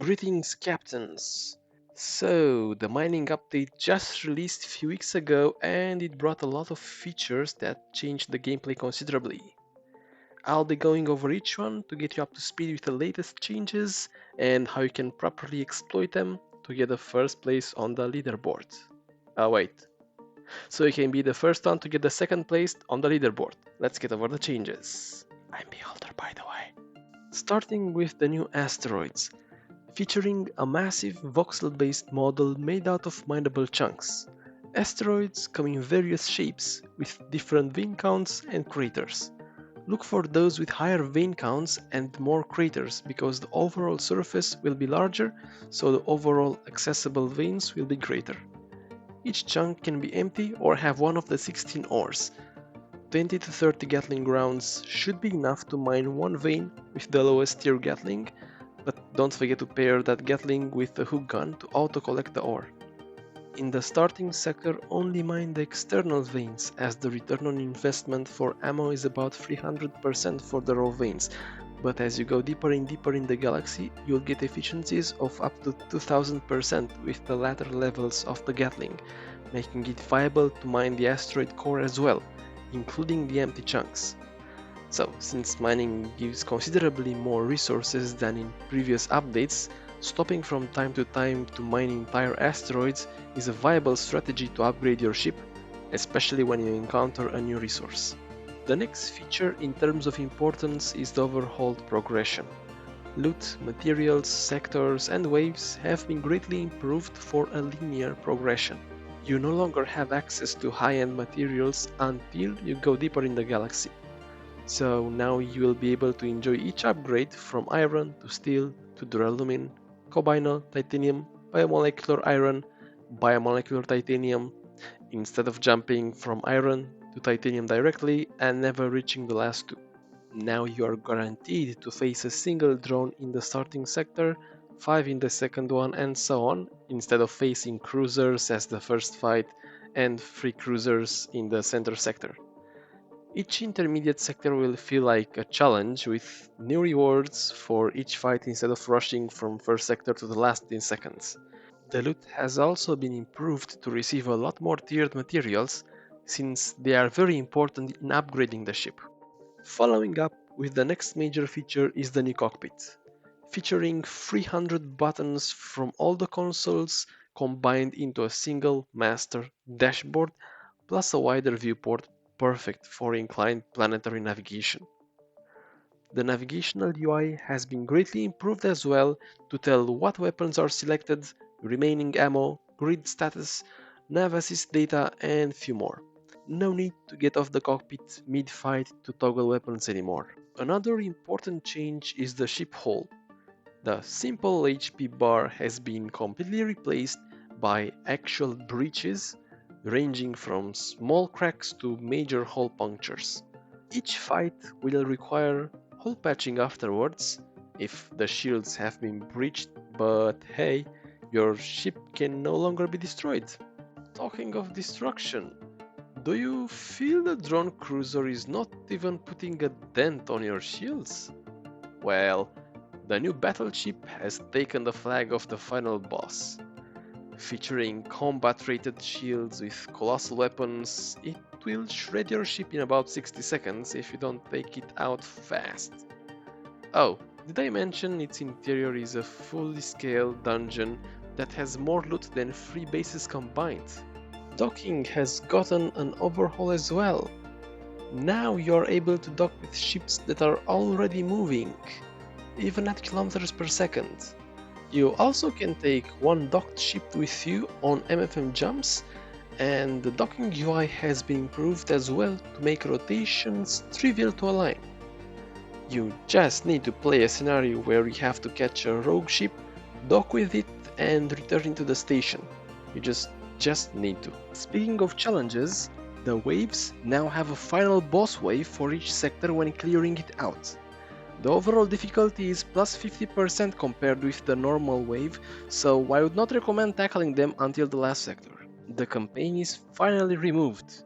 Greetings, captains! So, the mining update just released a few weeks ago and it brought a lot of features that changed the gameplay considerably. I'll be going over each one to get you up to speed with the latest changes and how you can properly exploit them to get the first place on the leaderboard. Wait. So you can be the first one to get the second place on the leaderboard. Let's get over the changes. I'm Beholder, by the way. Starting with the new Asteroids, featuring a massive voxel-based model made out of mineable chunks. Asteroids come in various shapes, with different vein counts and craters. Look for those with higher vein counts and more craters because the overall surface will be larger, so the overall accessible veins will be greater. Each chunk can be empty or have one of the 16 ores. 20 to 30 Gatling rounds should be enough to mine one vein with the lowest tier Gatling, but don't forget to pair that Gatling with the hook gun to auto-collect the ore. In the starting sector, only mine the external veins, as the return on investment for ammo is about 300% for the raw veins, but as you go deeper and deeper in the galaxy, you'll get efficiencies of up to 2000% with the latter levels of the Gatling, making it viable to mine the asteroid core as well, including the empty chunks. So, since mining gives considerably more resources than in previous updates, stopping from time to time to mine entire asteroids is a viable strategy to upgrade your ship, especially when you encounter a new resource. The next feature in terms of importance is the overhauled progression. Loot, materials, sectors and waves have been greatly improved for a linear progression. You no longer have access to high-end materials until you go deeper in the galaxy. So now you will be able to enjoy each upgrade from iron to steel to duralumin, cobinal, titanium, biomolecular iron, biomolecular titanium, instead of jumping from iron to titanium directly and never reaching the last two. Now you are guaranteed to face a single drone in the starting sector, 5 in the second one and so on, instead of facing cruisers as the first fight and 3 cruisers in the center sector. Each intermediate sector will feel like a challenge with new rewards for each fight instead of rushing from first sector to the last in seconds. The loot has also been improved to receive a lot more tiered materials since they are very important in upgrading the ship. Following up with the next major feature is the new cockpit, featuring 300 buttons from all the consoles combined into a single master dashboard plus a wider viewport perfect for inclined planetary navigation. The navigational UI has been greatly improved as well to tell what weapons are selected, remaining ammo, grid status, nav assist data and few more. No need to get off the cockpit mid-fight to toggle weapons anymore. Another important change is the ship hull. The simple HP bar has been completely replaced by actual breaches ranging from small cracks to major hull punctures. Each fight will require hull patching afterwards if the shields have been breached, but hey, your ship can no longer be destroyed. Talking of destruction, do you feel the drone cruiser is not even putting a dent on your shields? Well, the new Battleship has taken the flag of the final boss. Featuring combat-rated shields with colossal weapons, it will shred your ship in about 60 seconds if you don't take it out fast. Oh, did I mention its interior is a fully scaled dungeon that has more loot than 3 bases combined? Docking has gotten an overhaul as well. Now you're able to dock with ships that are already moving, even at kilometers per second. You also can take one docked ship with you on MFM jumps, and the docking UI has been improved as well to make rotations trivial to align. You just need to play a scenario where you have to catch a rogue ship, dock with it and return to the station. You just need to. Speaking of challenges, the waves now have a final boss wave for each sector when clearing it out. The overall difficulty is plus 50% compared with the normal wave, so I would not recommend tackling them until the last sector. The campaign is finally removed.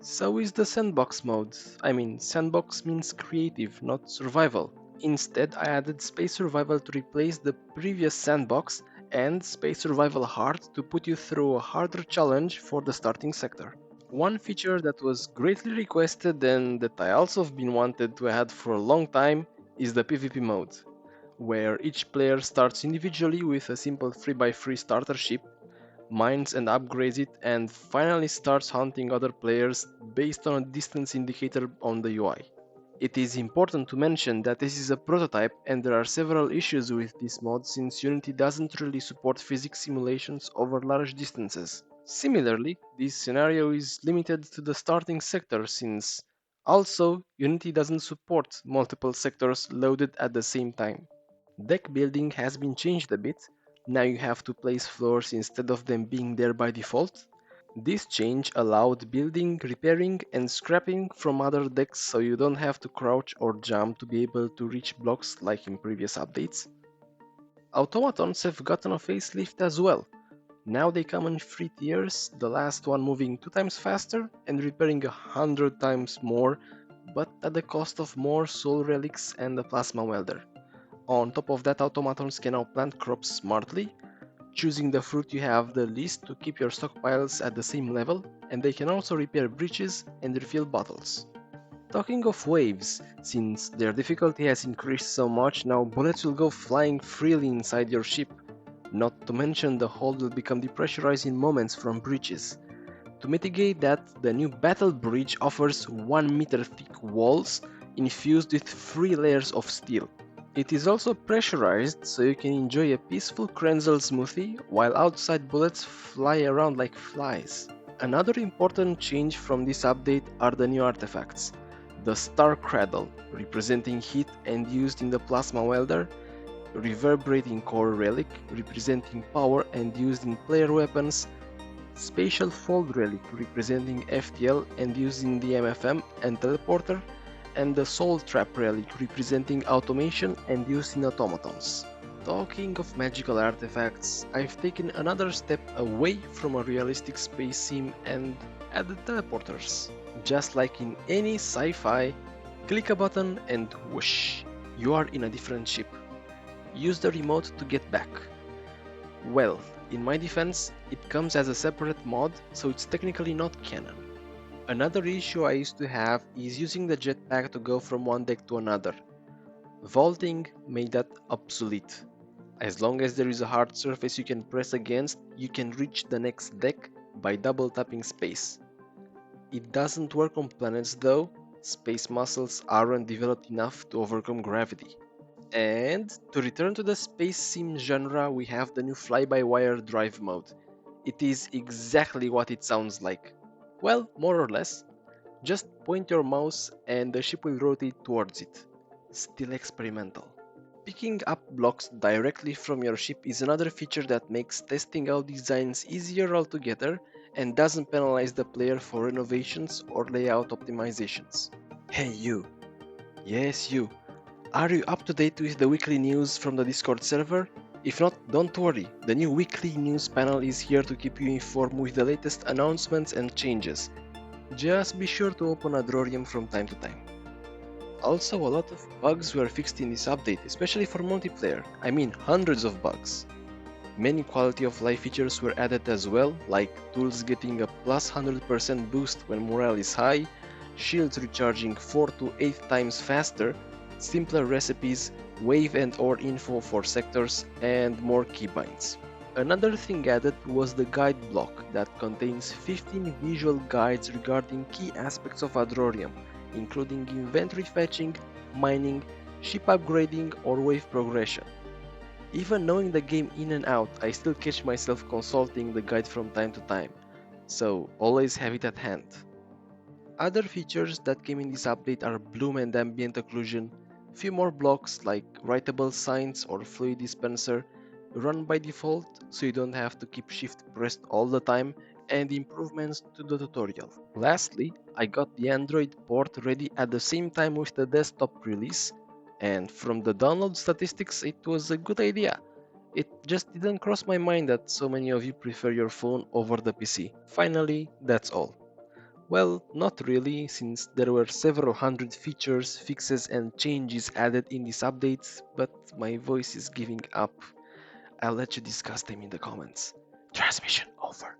So is the sandbox mode. I mean, sandbox means creative, not survival. Instead, I added Space Survival to replace the previous sandbox and Space Survival Hard to put you through a harder challenge for the starting sector. One feature that was greatly requested and that I also have been wanted to add for a long time is the PvP mode, where each player starts individually with a simple 3x3 starter ship, mines and upgrades it, and finally starts hunting other players based on a distance indicator on the UI. It is important to mention that this is a prototype and there are several issues with this mod since Unity doesn't really support physics simulations over large distances. Similarly, this scenario is limited to the starting sector since also Unity doesn't support multiple sectors loaded at the same time. Deck building has been changed a bit, now you have to place floors instead of them being there by default. This change allowed building, repairing and scrapping from other decks so you don't have to crouch or jump to be able to reach blocks like in previous updates. Automatons have gotten a facelift as well. Now they come in 3 tiers, the last one moving 2 times faster and repairing 100 times more, but at the cost of more soul relics and a plasma welder. On top of that, automatons can now plant crops smartly, choosing the fruit you have the least to keep your stockpiles at the same level, and they can also repair breaches and refill bottles. Talking of waves, since their difficulty has increased so much, now bullets will go flying freely inside your ship. Not to mention the hull will become depressurized in moments from breaches. To mitigate that, the new Battle Bridge offers 1 meter thick walls infused with 3 layers of steel. It is also pressurized so you can enjoy a peaceful Krenzel smoothie while outside bullets fly around like flies. Another important change from this update are the new artifacts. The Star Cradle, representing heat and used in the Plasma Welder, Reverberating Core Relic, representing power and used in player weapons, Spatial Fold Relic, representing FTL and used in the MFM and Teleporter, and the Soul Trap Relic, representing automation and used in automatons. Talking of magical artifacts, I've taken another step away from a realistic space sim and added teleporters. Just like in any sci-fi, click a button and whoosh, you are in a different ship. Use the remote to get back. Well, in my defense, it comes as a separate mod, so it's technically not canon. Another issue I used to have is using the jetpack to go from one deck to another. Vaulting made that obsolete. As long as there is a hard surface you can press against, you can reach the next deck by double tapping space. It doesn't work on planets though, space muscles aren't developed enough to overcome gravity. And to return to the space sim genre, we have the new Fly-by-Wire Drive mode. It is exactly what it sounds like. Well, more or less. Just point your mouse and the ship will rotate towards it. Still experimental. Picking up blocks directly from your ship is another feature that makes testing out designs easier altogether and doesn't penalize the player for renovations or layout optimizations. Hey you! Yes you! Are you up to date with the weekly news from the Discord server? If not, don't worry, the new weekly news panel is here to keep you informed with the latest announcements and changes. Just be sure to open Adrorium from time to time. Also, a lot of bugs were fixed in this update, especially for multiplayer, I mean hundreds of bugs. Many quality of life features were added as well, like tools getting a plus 100% boost when morale is high, shields recharging 4 to 8 times faster, simpler recipes, wave and ore info for sectors, and more keybinds. Another thing added was the guide block that contains 15 visual guides regarding key aspects of Adrorium, including inventory fetching, mining, ship upgrading or wave progression. Even knowing the game in and out, I still catch myself consulting the guide from time to time, so always have it at hand. Other features that came in this update are bloom and ambient occlusion, few more blocks like writable signs or fluid dispenser, run by default so you don't have to keep shift pressed all the time, and improvements to the tutorial. Lastly, I got the Android port ready at the same time with the desktop release, and from the download statistics it was a good idea. It just didn't cross my mind that so many of you prefer your phone over the PC. Finally, that's all. Well, not really, since there were several hundred features, fixes, and changes added in these updates, but my voice is giving up. I'll let you discuss them in the comments. Transmission over.